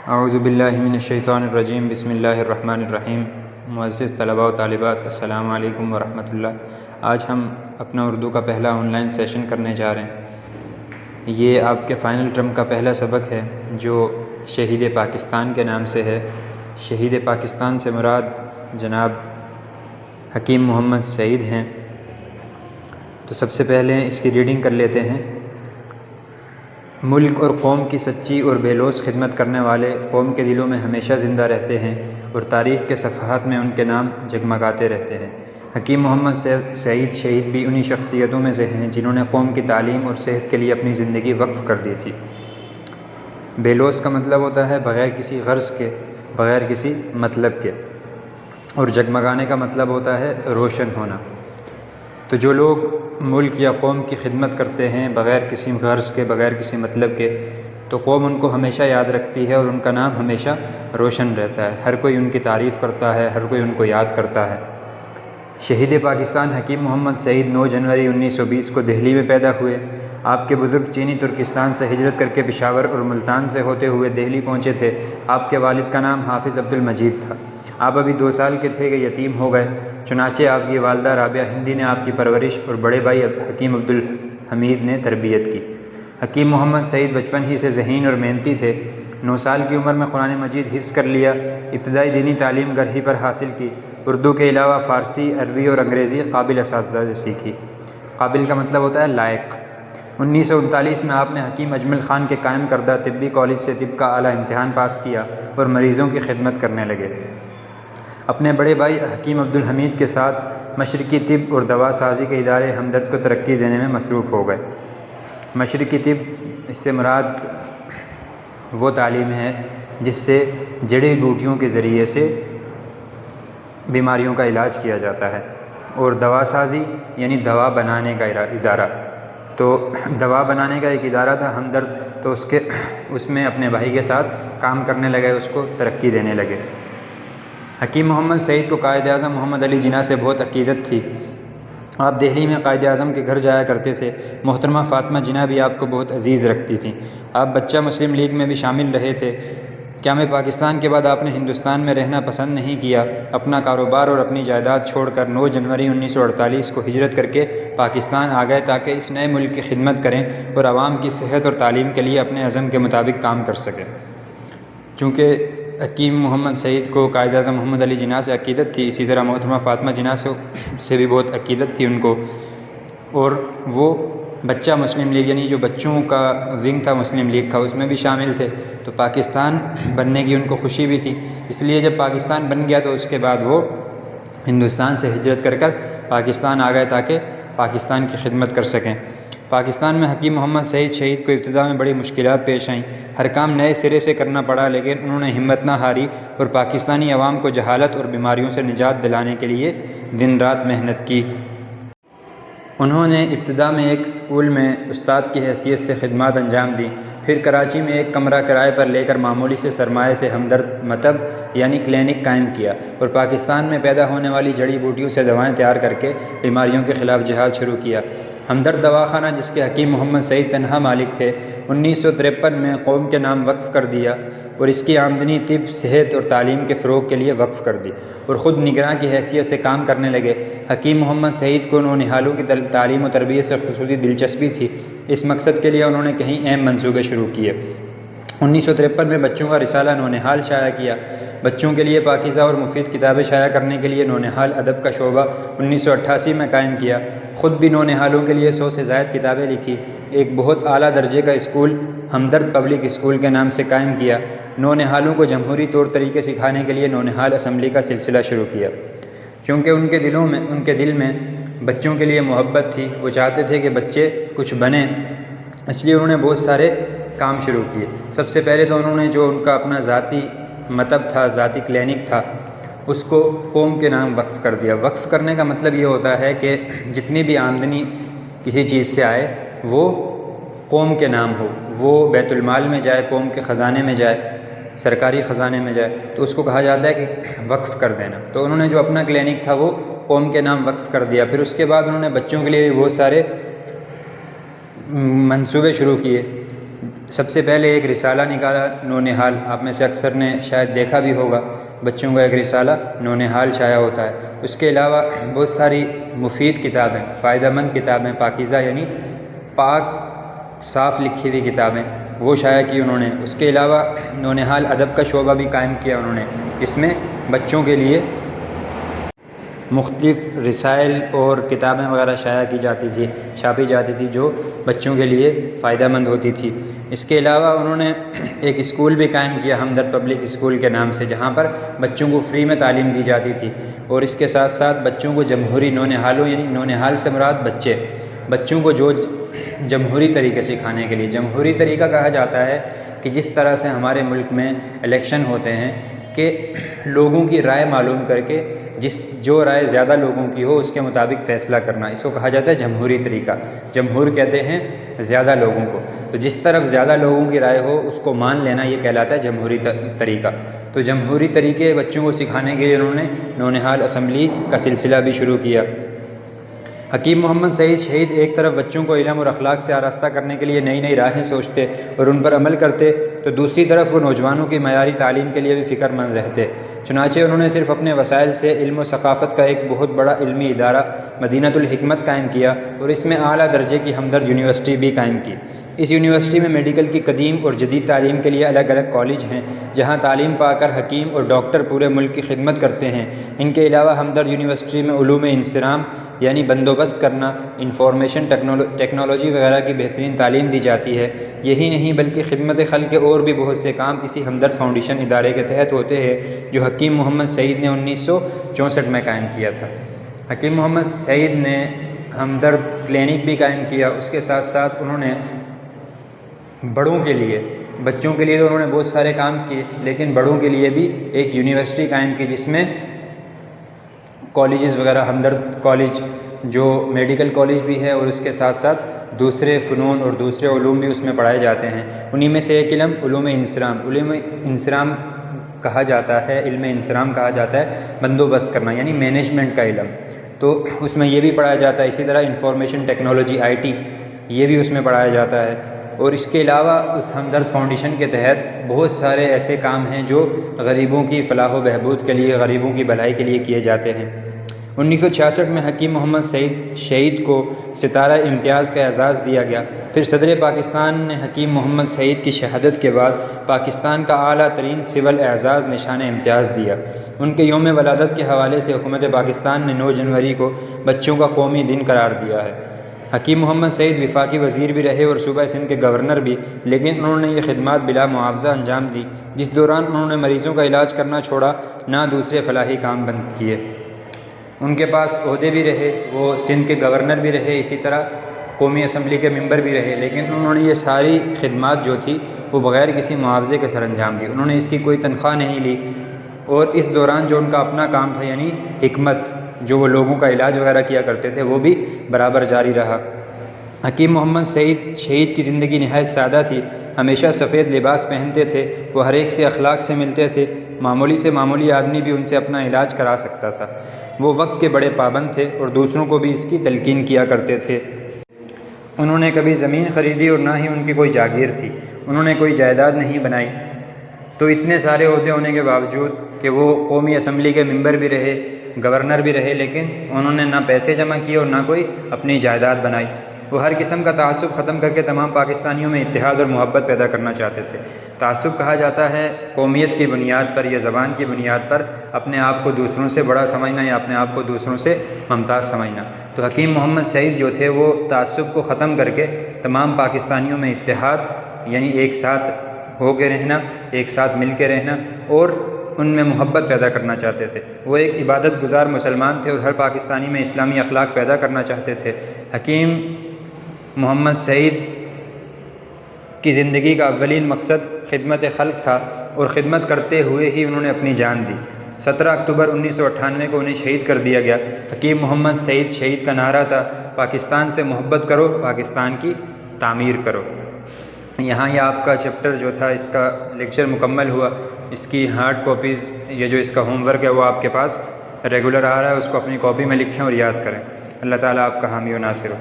اعوذ باللہ من الشیطان الرجیم بسم اللہ الرحمن الرحیم۔ معزز طلباء و طالبات، السلام علیکم ورحمۃ اللہ۔ آج ہم اپنا اردو کا پہلا آن لائن سیشن کرنے جا رہے ہیں۔ یہ آپ کے فائنل ٹرم کا پہلا سبق ہے جو شہید پاکستان کے نام سے ہے۔ شہید پاکستان سے مراد جناب حکیم محمد سعید ہیں۔ تو سب سے پہلے اس کی ریڈنگ کر لیتے ہیں۔ ملک اور قوم کی سچی اور بے لوث خدمت کرنے والے قوم کے دلوں میں ہمیشہ زندہ رہتے ہیں اور تاریخ کے صفحات میں ان کے نام جگمگاتے رہتے ہیں۔ حکیم محمد سعید شہید بھی انہی شخصیتوں میں سے ہیں جنہوں نے قوم کی تعلیم اور صحت کے لیے اپنی زندگی وقف کر دی تھی۔ بے لوث کا مطلب ہوتا ہے بغیر کسی غرض کے، بغیر کسی مطلب کے، اور جگمگانے کا مطلب ہوتا ہے روشن ہونا۔ تو جو لوگ ملک یا قوم کی خدمت کرتے ہیں بغیر کسی غرض کے، بغیر کسی مطلب کے، تو قوم ان کو ہمیشہ یاد رکھتی ہے اور ان کا نام ہمیشہ روشن رہتا ہے۔ ہر کوئی ان کی تعریف کرتا ہے، ہر کوئی ان کو یاد کرتا ہے۔ شہید پاکستان حکیم محمد سعید 9 جنوری 1920 کو دہلی میں پیدا ہوئے۔ آپ کے بزرگ چینی ترکستان سے ہجرت کر کے پشاور اور ملتان سے ہوتے ہوئے دہلی پہنچے تھے۔ آپ کے والد کا نام حافظ عبد المجید تھا۔ آپ ابھی 2 سال کے تھے کہ یتیم ہو گئے، چنانچہ آپ کی والدہ رابعہ ہندی نے آپ کی پرورش اور بڑے بھائی حکیم عبد الحمید نے تربیت کی۔ حکیم محمد سعید بچپن ہی سے ذہین اور محنتی تھے۔ 9 سال کی عمر میں قرآن مجید حفظ کر لیا۔ ابتدائی دینی تعلیم گھر ہی پر حاصل کی۔ اردو کے علاوہ فارسی، عربی اور انگریزی قابل اساتذہ سے سیکھی۔ قابل کا مطلب ہوتا ہے لائق۔ 1939 میں آپ نے حکیم اجمل خان کے قائم کردہ طبی کالج سے طب کا اعلیٰ امتحان پاس کیا اور مریضوں کی خدمت کرنے لگے۔ اپنے بڑے بھائی حکیم عبد الحمید کے ساتھ مشرقی طب اور دوا سازی کے ادارے ہمدرد کو ترقی دینے میں مصروف ہو گئے۔ مشرقی طب، اس سے مراد وہ تعلیم ہے جس سے جڑی بوٹیوں کے ذریعے سے بیماریوں کا علاج کیا جاتا ہے، اور دوا سازی یعنی دوا بنانے کا ادارہ۔ تو دوا بنانے کا ایک ادارہ تھا ہمدرد، تو اس میں اپنے بھائی کے ساتھ کام کرنے لگے، اس کو ترقی دینے لگے۔ حکیم محمد سعید کو قائد اعظم محمد علی جناح سے بہت عقیدت تھی۔ آپ دہلی میں قائد اعظم کے گھر جایا کرتے تھے۔ محترمہ فاطمہ جناح بھی آپ کو بہت عزیز رکھتی تھیں۔ آپ بچہ مسلم لیگ میں بھی شامل رہے تھے۔ قیام پاکستان کے بعد آپ نے ہندوستان میں رہنا پسند نہیں کیا۔ اپنا کاروبار اور اپنی جائیداد چھوڑ کر 9 جنوری 1948 کو ہجرت کر کے پاکستان آ گئے تاکہ اس نئے ملک کی خدمت کریں اور عوام کی صحت اور تعلیم کے لیے اپنے عزم کے مطابق کام کر سکیں۔ چونکہ حکیم محمد سعید کو قائد اعظم محمد علی جناح سے عقیدت تھی، اسی طرح محترمہ فاطمہ جناح سے بھی بہت عقیدت تھی ان کو، اور وہ بچہ مسلم لیگ یعنی جو بچوں کا ونگ تھا مسلم لیگ کا، اس میں بھی شامل تھے۔ تو پاکستان بننے کی ان کو خوشی بھی تھی، اس لیے جب پاکستان بن گیا تو اس کے بعد وہ ہندوستان سے ہجرت کر پاکستان آ گئے تاکہ پاکستان کی خدمت کر سکیں۔ پاکستان میں حکیم محمد سعید شہید کو ابتدا میں بڑی مشکلات پیش آئیں۔ ہر کام نئے سرے سے کرنا پڑا، لیکن انہوں نے ہمت نہ ہاری اور پاکستانی عوام کو جہالت اور بیماریوں سے نجات دلانے کے لیے دن رات محنت کی۔ انہوں نے ابتدا میں ایک اسکول میں استاد کی حیثیت سے خدمات انجام دیں، پھر کراچی میں ایک کمرہ کرائے پر لے کر معمولی سے سرمایے سے ہمدرد مطب یعنی کلینک قائم کیا، اور پاکستان میں پیدا ہونے والی جڑی بوٹیوں سے دوائیں تیار کر کے بیماریوں کے خلاف جہاد شروع کیا۔ ہمدرد دواخانہ، جس کے حکیم محمد سعید تنہا مالک تھے، 1953 میں قوم کے نام وقف کر دیا اور اس کی آمدنی طب، صحت اور تعلیم کے فروغ کے لیے وقف کر دی، اور خود نگراں کی حیثیت سے کام کرنے لگے۔ حکیم محمد سعید کو نونہالوں کی تعلیم و تربیت سے خصوصی دلچسپی تھی۔ اس مقصد کے لیے انہوں نے کئی اہم منصوبے شروع کیے۔ 1953 میں بچوں کا رسالہ نونہال شائع کیا۔ بچوں کے لیے پاکیزہ اور مفید کتابیں شائع کرنے کے لیے نونہال ادب کا شعبہ 1988 میں قائم کیا۔ خود بھی نونہالوں کے لیے 100 سے زائد کتابیں لکھی۔ ایک بہت اعلیٰ درجے کا اسکول ہمدرد پبلک اسکول کے نام سے قائم کیا۔ نونہالوں کو جمہوری طور طریقے سکھانے کے لیے نونہال اسمبلی کا سلسلہ شروع کیا۔ چونکہ ان کے دل میں بچوں کے لیے محبت تھی، وہ چاہتے تھے کہ بچے کچھ بنیں، اس لیے انہوں نے بہت سارے کام شروع کیے۔ سب سے پہلے تو انہوں نے جو ان کا اپنا ذاتی مطب تھا، ذاتی کلینک تھا، اس کو قوم کے نام وقف کر دیا۔ وقف کرنے کا مطلب یہ ہوتا ہے کہ جتنی بھی آمدنی کسی چیز سے آئے وہ قوم کے نام ہو، وہ بیت المال میں جائے، قوم کے خزانے میں جائے، سرکاری خزانے میں جائے، تو اس کو کہا جاتا ہے کہ وقف کر دینا۔ تو انہوں نے جو اپنا کلینک تھا وہ قوم کے نام وقف کر دیا۔ پھر اس کے بعد انہوں نے بچوں کے لیے بہت سارے منصوبے شروع کیے۔ سب سے پہلے ایک رسالہ نکالا نونہال، آپ میں سے اکثر نے شاید دیکھا بھی ہوگا، بچوں کا ایک رسالہ نونہال شائع ہوتا ہے۔ اس کے علاوہ بہت ساری مفید کتابیں، فائدہ مند کتابیں، پاکیزہ یعنی پاک صاف لکھی ہوئی کتابیں وہ شائع کی انہوں نے۔ اس کے علاوہ نونہال ادب کا شعبہ بھی قائم کیا انہوں نے، جس میں بچوں کے لیے مختلف رسائل اور کتابیں وغیرہ شائع کی جاتی تھی، چھاپی جاتی تھی، جو بچوں کے لیے فائدہ مند ہوتی تھی۔ اس کے علاوہ انہوں نے ایک اسکول بھی قائم کیا ہمدرد پبلک اسکول کے نام سے، جہاں پر بچوں کو فری میں تعلیم دی جاتی تھی، اور اس کے ساتھ ساتھ بچوں کو جمہوری نونہالوں یعنی نونہال سے مراد بچوں کو جو جمہوری طریقے سکھانے کے لیے، جمہوری طریقہ کہا جاتا ہے کہ جس طرح سے ہمارے ملک میں الیکشن ہوتے ہیں کہ لوگوں کی رائے معلوم کر کے جو رائے زیادہ لوگوں کی ہو اس کے مطابق فیصلہ کرنا، اس کو کہا جاتا ہے جمہوری طریقہ۔ جمہور کہتے ہیں زیادہ لوگوں کو، تو جس طرف زیادہ لوگوں کی رائے ہو اس کو مان لینا، یہ کہلاتا ہے جمہوری طریقہ۔ تو جمہوری طریقے بچوں کو سکھانے کے لیے انہوں نے نونہال اسمبلی کا سلسلہ بھی شروع کیا۔ حکیم محمد سعید شہید ایک طرف بچوں کو علم اور اخلاق سے آراستہ کرنے کے لیے نئی نئی راہیں سوچتے اور ان پر عمل کرتے، تو دوسری طرف وہ نوجوانوں کی معیاری تعلیم کے لیے بھی فکر مند رہتے۔ چنانچہ انہوں نے صرف اپنے وسائل سے علم و ثقافت کا ایک بہت بڑا علمی ادارہ مدینۃ الحکمت قائم کیا، اور اس میں اعلیٰ درجے کی ہمدرد یونیورسٹی بھی قائم کی۔ اس یونیورسٹی میں میڈیکل کی قدیم اور جدید تعلیم کے لیے الگ الگ کالج ہیں، جہاں تعلیم پا کر حکیم اور ڈاکٹر پورے ملک کی خدمت کرتے ہیں۔ ان کے علاوہ ہمدرد یونیورسٹی میں علوم انصرام یعنی بندوبست کرنا، انفارمیشن ٹیکنالوجی وغیرہ کی بہترین تعلیم دی جاتی ہے۔ یہی نہیں بلکہ خدمت خلق کے اور بھی بہت سے کام اسی ہمدرد فاؤنڈیشن ادارے کے تحت ہوتے ہیں، جو حکیم محمد سعید نے 1964 میں قائم کیا تھا۔ حکیم محمد سعید نے ہمدرد کلینک بھی قائم کیا۔ اس کے ساتھ ساتھ انہوں نے بڑوں کے لیے، بچوں کے لیے تو انہوں نے بہت سارے کام کیے، لیکن بڑوں کے لیے بھی ایک یونیورسٹی قائم کی، جس میں کالجز وغیرہ، ہمدرد کالج جو میڈیکل کالج بھی ہے، اور اس کے ساتھ ساتھ دوسرے فنون اور دوسرے علوم بھی اس میں پڑھائے جاتے ہیں۔ انہی میں سے ایک علم علوم انصرام، علوم انصرام کہا جاتا ہے، علم انصرام کہا جاتا ہے بندوبست کرنا یعنی مینجمنٹ کا علم، تو اس میں یہ بھی پڑھایا جاتا ہے۔ اسی طرح انفارمیشن ٹیکنالوجی IT یہ بھی اس میں پڑھایا جاتا ہے۔ اور اس کے علاوہ اس ہمدرد فاؤنڈیشن کے تحت بہت سارے ایسے کام ہیں جو غریبوں کی فلاح و بہبود کے لیے، غریبوں کی بھلائی کے لیے کیے جاتے ہیں۔ 1966 میں حکیم محمد سعید شہید کو ستارہ امتیاز کا اعزاز دیا گیا۔ پھر صدر پاکستان نے حکیم محمد سعید کی شہادت کے بعد پاکستان کا اعلیٰ ترین سول اعزاز نشان امتیاز دیا۔ ان کے یوم ولادت کے حوالے سے حکومت پاکستان نے 9 جنوری کو بچوں کا قومی دن قرار دیا ہے۔ حکیم محمد سعید وفاقی وزیر بھی رہے اور صوبہ سندھ کے گورنر بھی، لیکن انہوں نے یہ خدمات بلا معاوضہ انجام دی، جس دوران انہوں نے مریضوں کا علاج کرنا چھوڑا، نہ دوسرے فلاحی کام بند کیے۔ ان کے پاس عہدے بھی رہے، وہ سندھ کے گورنر بھی رہے، اسی طرح قومی اسمبلی کے ممبر بھی رہے، لیکن انہوں نے یہ ساری خدمات جو تھی وہ بغیر کسی معاوضے کے سر انجام دی۔ انہوں نے اس کی کوئی تنخواہ نہیں لی، اور اس دوران جو ان کا اپنا کام تھا یعنی حکمت، جو وہ لوگوں کا علاج وغیرہ کیا کرتے تھے، وہ بھی برابر جاری رہا۔ حکیم محمد سعید شہید کی زندگی نہایت سادہ تھی، ہمیشہ سفید لباس پہنتے تھے، وہ ہر ایک سے اخلاق سے ملتے تھے، معمولی سے معمولی آدمی بھی ان سے اپنا علاج کرا سکتا تھا۔ وہ وقت کے بڑے پابند تھے اور دوسروں کو بھی اس کی تلقین کیا کرتے تھے۔ انہوں نے کبھی زمین خریدی اور نہ ہی ان کی کوئی جاگیر تھی، انہوں نے کوئی جائیداد نہیں بنائی۔ تو اتنے سارے عہدے ہونے کے باوجود کہ وہ قومی اسمبلی کے ممبر بھی رہے، گورنر بھی رہے، لیکن انہوں نے نہ پیسے جمع کیے اور نہ کوئی اپنی جائیداد بنائی۔ وہ ہر قسم کا تعصب ختم کر کے تمام پاکستانیوں میں اتحاد اور محبت پیدا کرنا چاہتے تھے۔ تعصب کہا جاتا ہے قومیت کی بنیاد پر یا زبان کی بنیاد پر اپنے آپ کو دوسروں سے بڑا سمجھنا یا اپنے آپ کو دوسروں سے ممتاز سمجھنا۔ تو حکیم محمد سعید جو تھے وہ تعصب کو ختم کر کے تمام پاکستانیوں میں اتحاد یعنی ایک ساتھ ہو کے رہنا، ایک ساتھ مل کے رہنا اور ان میں محبت پیدا کرنا چاہتے تھے۔ وہ ایک عبادت گزار مسلمان تھے اور ہر پاکستانی میں اسلامی اخلاق پیدا کرنا چاہتے تھے۔ حکیم محمد سعید کی زندگی کا اولین مقصد خدمت خلق تھا اور خدمت کرتے ہوئے ہی انہوں نے اپنی جان دی۔ 17 اکتوبر 1998 کو انہیں شہید کر دیا گیا۔ حکیم محمد سعید شہید کا نعرہ تھا پاکستان سے محبت کرو، پاکستان کی تعمیر کرو۔ یہاں یہ آپ کا چیپٹر جو تھا اس کا لیکچر مکمل ہوا۔ اس کی ہارڈ کاپیز، یہ جو اس کا ہوم ورک ہے وہ آپ کے پاس ریگولر آ رہا ہے، اس کو اپنی کاپی میں لکھیں اور یاد کریں۔ اللہ تعالیٰ آپ کا حامی و ناصر ہو۔